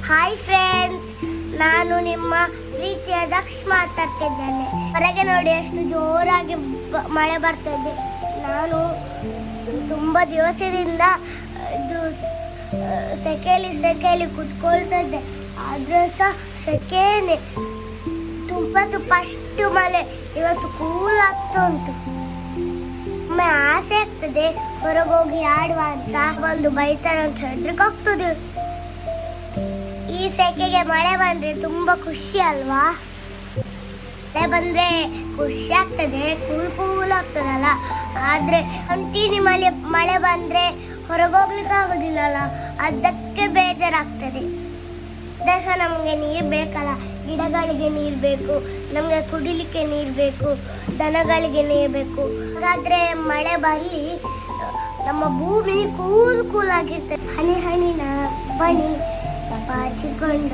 Hi friends, ನಾನು ನಿಮ್ಮ ಪ್ರೀತಿಯ ದಕ್ಷ ಮಾತಾಡ್ತಿದ್ದೇನೆ. ಹೊರಗೆ ನೋಡಿ ಎಷ್ಟು ಜೋರಾಗಿ ಮಳೆ ಬರ್ತಿದೆ. ನಾನು ತುಂಬ ದಿವಸದಿಂದ ಇದು ಸೆಕೆಯಲ್ಲಿ ಕುತ್ಕೊಳ್ತಾ ಇದ್ದೆ, ಆದ್ರೂ ಸಹ ಸೆಕೆನೆ ತುಂಬ ಅಷ್ಟು ಮಳೆ. ಇವತ್ತು ಕೂಲ್ ಆಗ್ತಾ ಉಂಟು. ಒಮ್ಮೆ ಆಸೆ ಆಗ್ತದೆ ಹೊರಗೋಗಿ ಆಡುವ ಅಂತ, ಒಂದು ಬೈತಾರೆ ಅಂತ ಹೆದ್ರಿಕಾಗ್ತದೆ. ಈ ಸೆಕೆಗೆ ಮಳೆ ಬಂದ್ರೆ ತುಂಬಾ ಖುಷಿ ಅಲ್ವಾ? ಮಳೆ ಬಂದ್ರೆ ಖುಷಿ ಆಗ್ತದೆ, ಕೂಲ್ ಆಗ್ತದಲ್ಲ. ಆದ್ರೆ ಕಂಟಿನ್ಯೂ ಮಳೆ ಬಂದ್ರೆ ಹೊರಗೋಗ್ಲಿಕ್ಕೆ ಆಗೋದಿಲ್ಲಲ್ಲ, ಅದಕ್ಕೆ ಬೇಜಾರಾಗ್ತದೆ. ಅದಕ್ಕೆ ನಮ್ಗೆ ನೀರ್ ಬೇಕಲ್ಲ, ಗಿಡಗಳಿಗೆ ನೀರ್ ಬೇಕು, ನಮ್ಗೆ ಕುಡಿಲಿಕ್ಕೆ ನೀರ್ ಬೇಕು, ದನಗಳಿಗೆ ನೀರ್ ಬೇಕು. ಹಾಗಾದ್ರೆ ಮಳೆ ಬರಲಿ, ನಮ್ಮ ಭೂಮಿ ಕೂಲ್ ಆಗಿರ್ತದೆ. ಹನಿ ಹನಿನ ಬಣಿ ಪಾಚಿಕೊಂಡ